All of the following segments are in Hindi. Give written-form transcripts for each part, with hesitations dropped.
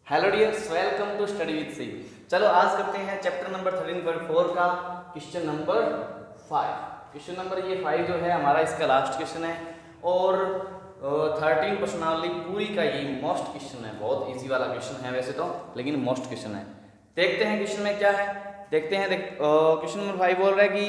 Hello dears, welcome to study with C. चलो आज करते हैं चैप्टर नंबर 13.4 का क्वेश्चन नंबर 5। क्वेश्चन नंबर ये 5 जो है हमारा इसका लास्ट क्वेश्चन है और 13 प्रश्नावली पूरी का ये मोस्ट क्वेश्चन है। बहुत इजी वाला क्वेश्चन है वैसे तो, लेकिन मोस्ट क्वेश्चन है। देखते हैं क्वेश्चन में क्या है, देखते हैं। क्वेश्चन नंबर 5 बोल रहा है कि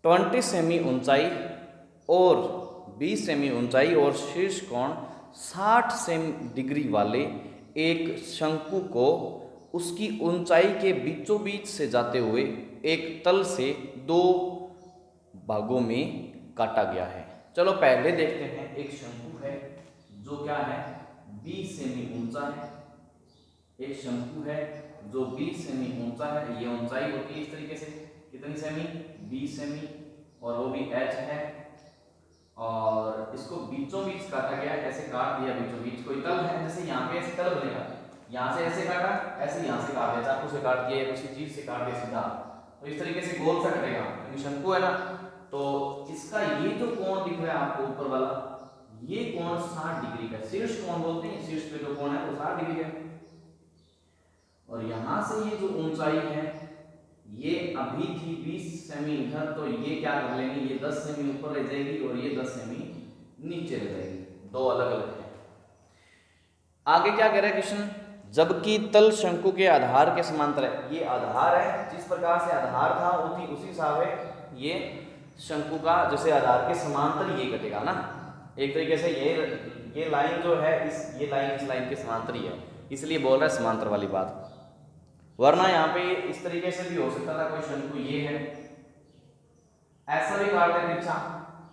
20 सेमी ऊंचाई और 20 सेमी ऊंचाई और शीर्ष कोण 60 सेमी डिग्री वाले एक शंकु को उसकी ऊंचाई के बीचों बीच से जाते हुए एक तल से दो भागों में काटा गया है। चलो पहले देखते हैं, एक शंकु है जो क्या है 20 सेमी ऊंचा है। एक शंकु है जो 20 सेमी ऊंचा है। ये ऊंचाई होती है इस तरीके से, कितनी सेमी, 20 सेमी, और वो भी h है। और इसको बीचों बीच काटा गया, ऐसे काट दिया बीचों बीच। कोई तल है, जैसे यहाँ पे ऐसे तल बनेगा, यहाँ से ऐसे काटा, ऐसे यहाँ से काट दिया, चाकू से काट दिया, किसी चीज से काट दिया सीधा, तो इस तरीके से गोल सा कटेगा क्योंकि शंकु है ना। तो इसका ये जो कोण दिख रहा है आपको ऊपर वाला, ये कोण 60 डिग्री का, शीर्ष कोण बोलते हैं। शीर्ष पे जो कोण है वो 60 डिग्री है। और यहां से ये जो ऊंचाई है ये अभी थी 20 सेमी इधर, तो ये क्या कर लेंगे, ये 10 सेमी ऊपर रह जाएगी और ये 10 सेमी नीचे रह जाएगी, दो अलग अलग है। आगे क्या कह रहा है क्वेश्चन, जबकि तल शंकु के आधार के समांतर है। ये आधार है, जिस प्रकार से आधार था उसी हिसाब है ये शंकु का, जैसे आधार के समांतर ये कटेगा ना एक तरीके से। ये लाइन जो है ये लाइन इस लाइन के समांतर ही है, इसलिए बोल रहा है समांतर वाली बात। वरना यहाँ पे इस तरीके से भी हो सकता था, कोई शंकु ये है ऐसा भी काट दे तिरछा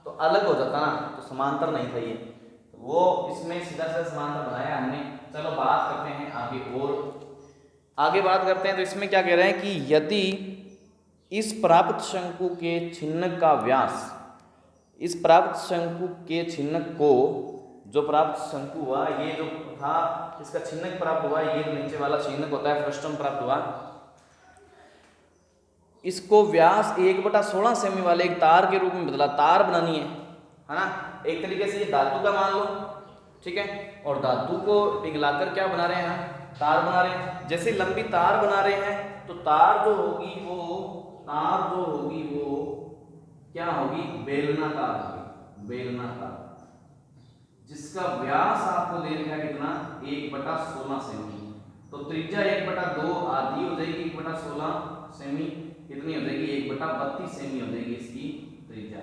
तो अलग हो जाता ना, तो समांतर नहीं था ये, तो वो इसमें सीधा सीधा समांतर बनाया हमने। चलो बात करते हैं आगे, और आगे बात करते हैं। तो इसमें क्या कह रहे हैं कि यदि इस प्राप्त शंकु के छिन्नक का व्यास, इस प्राप्त शंकु के छिन्नक को, जो प्राप्त शंकु हुआ ये जो था इसका छिन्नक प्राप्त हुआ, ये नीचे वाला छिन्नक होता है फ्रस्टम प्राप्त हुआ, इसको व्यास 1/16 सेमी वाले एक तार के रूप में बदला। तार बनानी है ना, एक तरीके से ये धातु का मान लो, ठीक है। और धातु को पिघलाकर क्या बना रहे हैं, तार बना रहे हैं। जैसे लंबी तार बना रहे हैं तो तार जो होगी वो क्या होगी, बेलनाकार होगी, बेलनाकार, जिसका व्यास आपको दे रखा है कितना, 1/16 सेमी। तो त्रिज्या 1/2 आधी हो जाएगी, 1/16 सेमी कितनी हो जाएगी, 1/32 सेमी हो जाएगी इसकी त्रिज्या।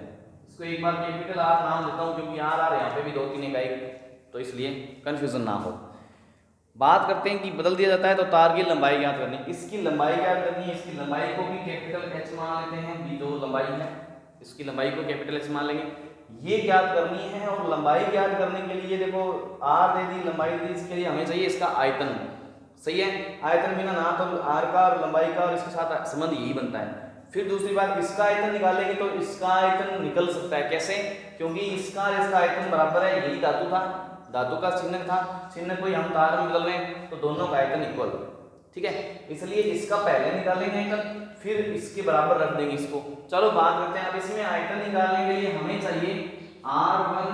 इसको एक बार कैपिटल आर नाम देता हूं क्योंकि आर यहाँ पे भी 2-3 इकाई, तो इसलिए कंफ्यूजन ना हो। बात करते हैं कि बदल दिया जाता है तो तार की लंबाई ज्ञात करनी, इसकी लंबाई ज्ञात करनी है। इसकी लंबाई को भी कैपिटल एच मान लेते हैं, ये जो लंबाई है इसकी लंबाई को कैपिटल एच मान लेंगे, ये ज्ञात करनी है। और लंबाई ज्ञात करने के लिए देखो आर दे दी, लंबाई दे दी, इसके लिए हमें चाहिए इसका आयतन, सही है। आयतन बिना ना तो आर का और लंबाई का और इसके साथ संबंध यही बनता है। फिर दूसरी बात, इसका आयतन निकालेंगे तो इसका आयतन निकल सकता है, कैसे, क्योंकि इसका आयतन बराबर है, यही धातु था, धातु का छिन्नक था, छिन्नक को हम तार में बदल रहे हैं तो दोनों का आयतन इक्वल, ठीक है। इसलिए इसका पहले निकालेंगे आयतन, फिर इसके बराबर रख देंगे इसको। चलो बात करते हैं अब इसमें आयतन निकालने के लिए हमें चाहिए r1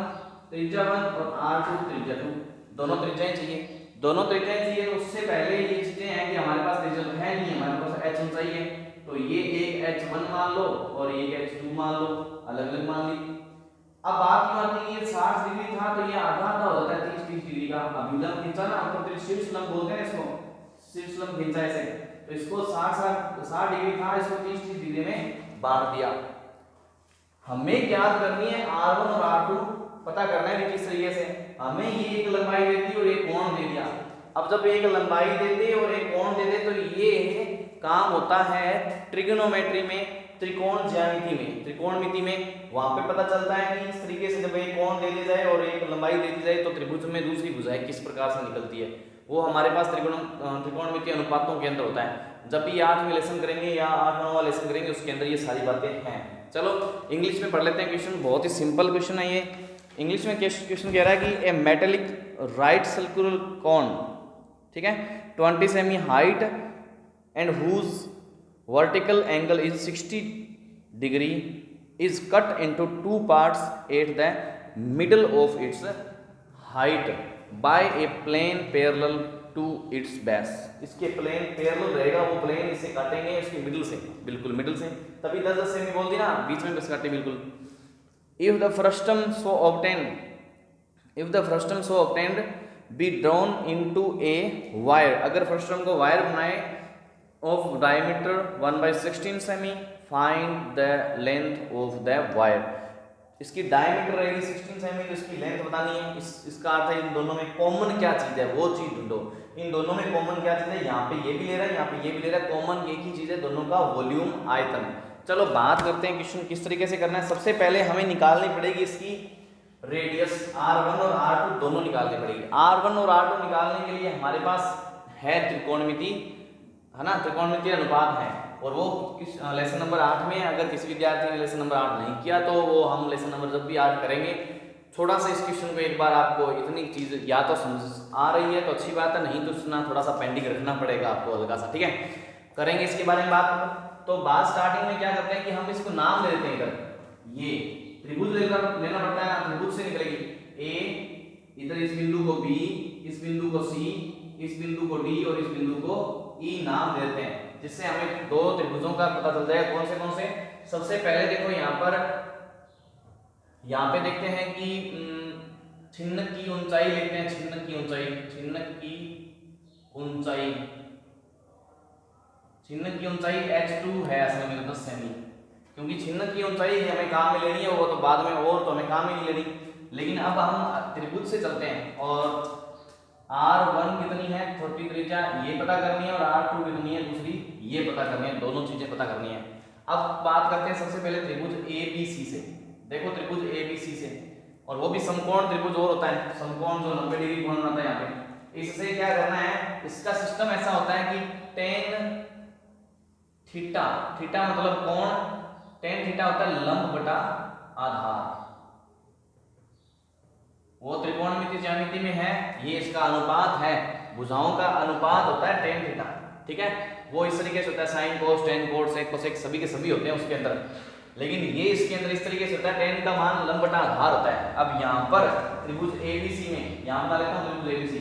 त्रिज्या 1 और r2 त्रिज्या 2, दोनों त्रिज्याएं चाहिए, दोनों त्रिज्याएं चाहिए। तो उससे पहले ये चीजें हैं कि हमारे पास त्रिज्या तो है नहीं, हमारे पास h ऊंचाई है, तो ये एक h1 मान लो और एक h2 मान लो, अलग अलग मान ली। अब बात क्यों आती है, ये 60 डिग्री था तो ये आधा आधा हो जाता है 30-30 डिग्री का। अभिलंब खींचा ना, तो शीर्ष लंब बोलते हैं इसको, शीर्ष लंब खींचा ऐसे, तो इसको 60 डिग्री था, इसको 30-30 डिग्री में बांट दिया। हमें ज्ञात करनी है R1 और R2 पता करना है किस तरीके से। हमें ये एक लंबाई देती और एक कोण दे दिया। अब जब एक लंबाई दे दे और एक कोण दे दे तो ये काम होता है ट्रिग्नोमेट्री में, त्रिकोण ज्यामिति में, त्रिकोणमिति में। वहां पे पता चलता है कि इस तरीके से जब एक कोण दे दिया जाए और एक लंबाई दे दी जाए तो त्रिभुज में दूसरी भुजाएं किस प्रकार से निकलती है, वो हमारे पास त्रिकोणमिति अनुपातों के अंदर होता है। जब भी 8वें लेसन करेंगे या 8-9वां लेसन करेंगे उसके अंदर ये सारी बातें हैं। चलो इंग्लिश में पढ़ लेते हैं क्वेश्चन, बहुत ही सिंपल क्वेश्चन है ये। इंग्लिश में क्वेश्चन कह रहा है कि a metallic right circular cone, ठीक है, 20 semi height and whose vertical angle is 60 degree is cut into 2 parts at the middle of its height by a plane parallel to its base. इसके प्लेन पैरेलल रहेगा, वो प्लेन इसे काटेंगे इसकी मिडिल से, बिल्कुल मिडिल से, तभी 10-10 सेमी बोल दी ना, बीच में बस काटे बिल्कुल। If the frustum so obtained be drawn into a wire, अगर फ्रस्टम को वायर बनाए of diameter 1/16 semi, find the length of the wire. इसकी डायमीटर रहेगी 16 सेमी, तो इसकी लेंथ बतानी है। इसका अर्थ है इन दोनों में कॉमन क्या चीज है, वो चीज ढूंढो। इन दोनों में कॉमन क्या चीज है, यहाँ पे ये भी ले रहा है, यहाँ पे ये भी ले रहा है, कॉमन एक ही चीज है दोनों का, वॉल्यूम, आयतन। चलो बात करते हैं क्वेश्चन किस तरीके से करना है। सबसे पहले हमें निकालनी पड़ेगी इसकी रेडियस, R1 और R2 दोनों निकालनी पड़ेगी। R1 और R2 निकालने के लिए हमारे पास है त्रिकोणमिति, है ना, त्रिकोणमितीय अनुपात है, और वो किस लेसन नंबर 8 में है। अगर किसी विद्यार्थी ने लेसन नंबर 8 नहीं किया तो वो हम लेसन नंबर जब भी 8 करेंगे, थोड़ा सा इस क्वेश्चन को एक बार आपको इतनी चीज या तो समझ आ रही है तो अच्छी बात है, नहीं तो सुना थोड़ा सा पेंडिंग रखना पड़ेगा आपको हल्का सा, ठीक है। करेंगे इसके बारे में बात। तो बात स्टार्टिंग में क्या करते हैं कि हम इसको नाम दे देते हैं। इधर ये त्रिभुज लेना पड़ता है, त्रिभुज से निकलेगी ए, इधर इस बिंदु को बी, इस बिंदु को सी, इस बिंदु को डी और इस बिंदु को ई नाम देते हैं, जिससे हमें दो त्रिभुजों का पता चल जाएगा कौन से। सबसे पहले देखो यहाँ पे देखते हैं कि छिन्न की ऊंचाई लेते हैं, छिन्न की ऊंचाई h2 है असल में 10 सेमी, क्योंकि छिन्न की ऊंचाई हमें काम में लेनी है, वो तो बाद में, और तो हमें काम ही नहीं लेनी। लेकिन अब हम त्रिभुज से चलते हैं और R1 कितनी है, छोटी त्रिज्या, ये पता करनी है, और R2 कितनी है दूसरी, ये पता करनी है, दोनों चीजें पता करनी है। अब बात करते हैं सबसे पहले त्रिभुज ABC से। देखो त्रिभुज ABC से, और वो भी समकोण त्रिभुज और होता है, समकोण जो 90 डिग्री कोण बनाता है यहाँ पे। इससे क्या करना है, इसका सिस्टम ऐसा होता है कि tan थीटा, थीटा मतलब कोण, tan थीटा होता है लंब बटा आधार। वो त्रिकोणमिति ज्यामिति में है, ये इसका अनुपात है, भुजाओं का अनुपात होता है tan थीटा, ठीक है। वो इस तरीके से होता है sin cos tan cos sec cosec सभी के सभी होते हैं उसके अंदर, लेकिन ये इसके अंदर इस तरीके से होता है, tan का मान लंब बटा आधार होता है। अब यहाँ पर त्रिभुज ABC में, यहाँ बता लेता हूँ त्रिभुज ABC,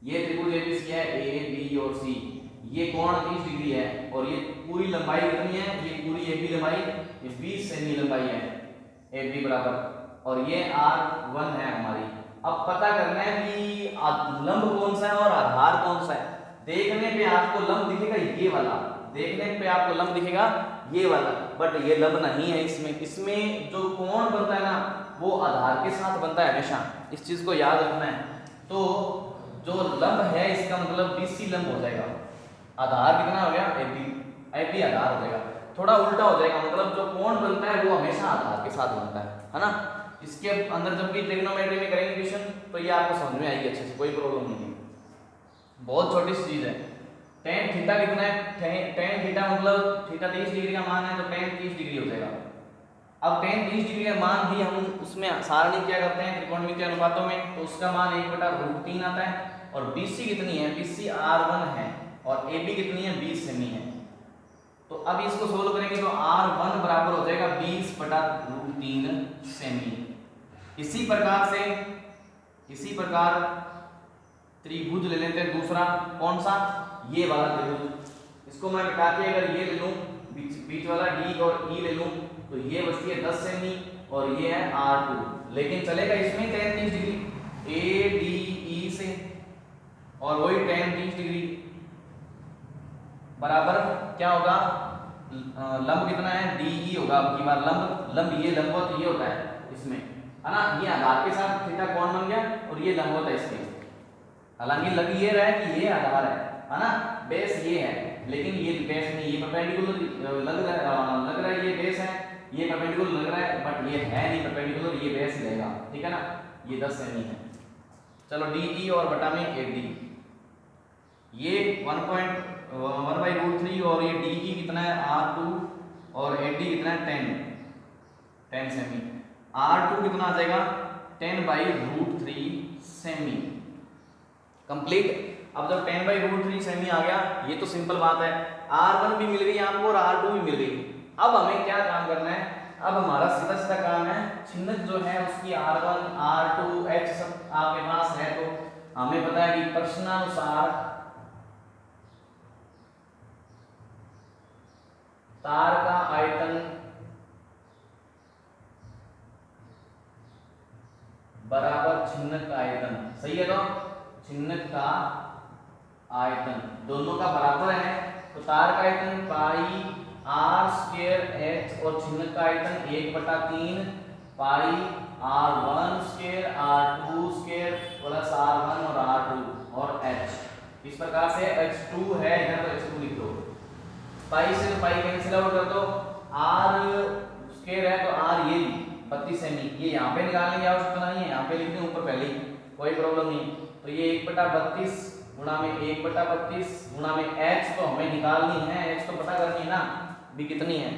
ये त्रिभुज ABC है A B और C, ये कोण 30 डिग्री है, और ये पूरी लंबाई कितनी है, ये पूरी AB लंबाई, ये 20 सेमी लंबाई है AB बराबर, और ये R1 है हमारी। अब पता करना है कि लंब कौन सा है और आधार कौन सा है। देखने पे आपको लंब दिखेगा ये वाला, देखने पे आपको लंब दिखेगा ये वाला, बट ये लंब नहीं है इसमें जो कोण बनता है ना, वो आधार के साथ बनता है हमेशा, इस चीज को याद रखना है। तो जो लंब है इसका मतलब BC लंब हो जाएगा, आधार कितना हो गया AB आधार हो जाएगा, थोड़ा उल्टा हो जाएगा, मतलब जो कोण बनता है वो हमेशा आधार के साथ बनता है ना। इसके अंदर जब भी ट्रिग्नोमेट्री में करेंगे क्वेश्चन तो ये आपको समझ में आएगी अच्छे से, कोई प्रॉब्लम नहीं है, बहुत छोटी सी चीज है। tan थीटा कितना है, tan थीटा मतलब थीटा 30 डिग्री का मान है, तो tan 30 डिग्री हो जाएगा। अब tan 30 डिग्री का मान भी हम उसमें सारणी क्या करते हैं त्रिकोणमितीय अनुपातों में, तो उसका मान 1/√3 आता है, और BC कितनी है, BC R1 है, और AB कितनी है 20 सेमी है। तो अब इसको सोल्व करेंगे तो R1 बराबर हो जाएगा 20/√3 सेमी। इसी प्रकार त्रिभुज ले लेते हैं दूसरा, कौन सा, ये वाला त्रिभुज। इसको मैं मिटा के अगर ये ले लूं, बीच वाला D और E ले लूं, तो ये बचती है 10 सेमी, और ये है R2, लेकिन चलेगा इसमें tan 30 डिग्री ADE से, और वही tan 30 डिग्री बराबर क्या होगा, लंब कितना है DE होगा। अब की बार लंब ये लंबवत ये होता है इसमें, है ना, ये आधार के साथ थीटा कोण बन गया, और ये लंबवत है इसके, हालांकि लग ये रहा है कि ये आधार है ना, बेस ये है, लेकिन ये बेस नहीं, ये परपेंडिकुलर लग रहा है ये बेस है, ये परपेंडिकुलर लग रहा है, बट ये है नहीं परपेंडिकुलर, ये बेस ही रहेगा, ठीक है ना। ये 10 सेमी है। चलो DE और बटा में AD, ये 1/√3, और ये DE कितना है R2, और AD कितना है 10 सेमी। R2 कितना आ जाएगा 10/√3 सेमी, कंप्लीट। अब जब 10/√3 सेमी आ गया, ये तो सिंपल बात है, R1 भी मिल गई आपको और R2 भी मिल गई। अब हमें क्या काम करना है, अब हमारा सीधा सीधा काम है, चिन्हक जो है उसकी R1 R2 H सब आपके पास है, तो हमें पता है कि प्रश्नानुसार तार का आयतन बराबर चिन्हक का आयतन। सही है, तो चिन्हक का आयतन दोनों का बराबर है, तो तार का आयतन पाई आर स्क्वायर एच और चिन्हक का आयतन 1/3 पाई R1 square R2 square plus R1 और R2 और H। इस प्रकार से H2 है, इधर तो H2 लिख दो, पाई से पाई कैंसिल आउट कर दो, R स्क्वायर है तो R ये 32 सेमी, ये यहाँ पे निकालने की आवश्यकता नहीं है, यहाँ पे लिख दें ऊपर पहले ही, कोई प्रॉब्लम नहीं। तो ये 1/32 गुणा में 1/32 गुणा में H तो हमें निकालनी है, H तो पता करनी है ना भी कितनी है।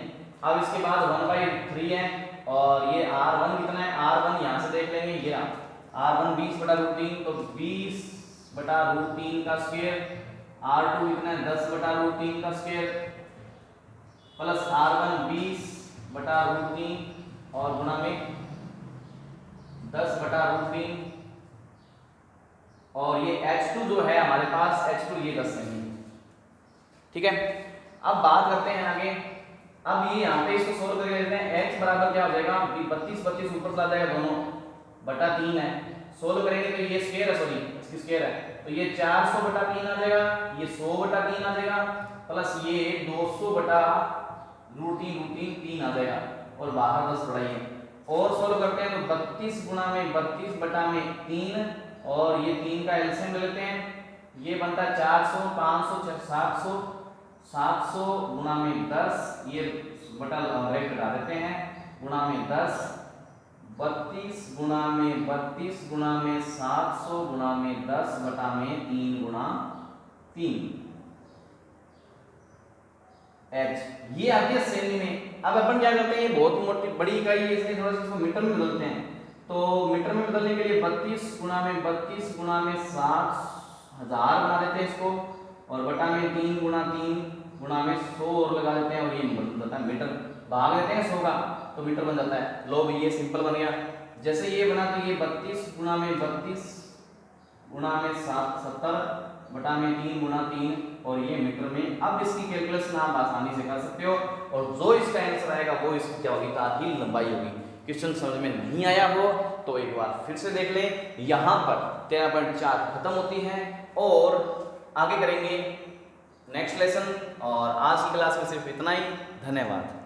अब इसके बाद 1/3 है, और ये R1 कितना है, R1 यहाँ से देख लेंगे, ये R1 20/3 तो 20/3 का स्क्वायर, R2 कितना है 10/3 का स्क्वायर प्लस R1 20/3 और गुणा में 10/3 और ये H2 जो है हमारे पास H2 ये 10 सेमी। ठीक है, अब बात करते हैं आगे। अब ये यहाँ पे इसको सोल्व करके लेते हैं, H बराबर क्या हो जाएगा, 32 ऊपर चला जाएगा, दोनों बटा 3 है, सोल्व करेंगे तो ये स्क्वायर है, सॉरी इसकी स्क्वायर है, तो ये 400/3 आ जाएगा, ये 100/3 आ जाएगा, प्लस ये 200/√3 आ जाएगा, और बाहर 10 बढ़ाइए और सोल्व करते हैं तो 32 गुणा में 32/3 और ये 3 का एलसीएम ले लेते हैं, ये बनता है 400 500 700 700 गुणा में 10, ये बटा ब्रैकेट हटा देते हैं, गुणा में 10 32 गुणा में 32 गुणा में 700 गुणा में 10 बटा में 3 गुणा 3 H, ये आती है सेमी में। अब अपन क्या करते हैं, ये बहुत मोटी बड़ी इकाई है, इसलिए थोड़ा सा इसको मीटर में बदलते हैं। तो मीटर में बदलने के लिए 32 गुणा में 32 गुणा में 6000 बना देते हैं इसको, और बटा में 3 गुणा 3 गुणा में 100 और लगा देते हैं, और ये बन जाता है मीटर, भाग देते हैं 100 का तो मीटर बन जाता है। लो भी ये सिंपल बन गया। जैसे ये बना तो ये 32 गुणा में 32 गुणा में 70 बटा में 3 गुणा 3 और ये मीटर में। अब इसकी कैलकुलेशन आप आसानी से कर सकते हो, और जो इसका आंसर आएगा वो इसकी क्या होगी, तार की लंबाई होगी। क्वेश्चन समझ में नहीं आया हो तो एक बार फिर से देख लें। यहाँ पर 13.4 खत्म होती है और आगे करेंगे नेक्स्ट लेसन, और आज की क्लास में सिर्फ इतना ही। धन्यवाद।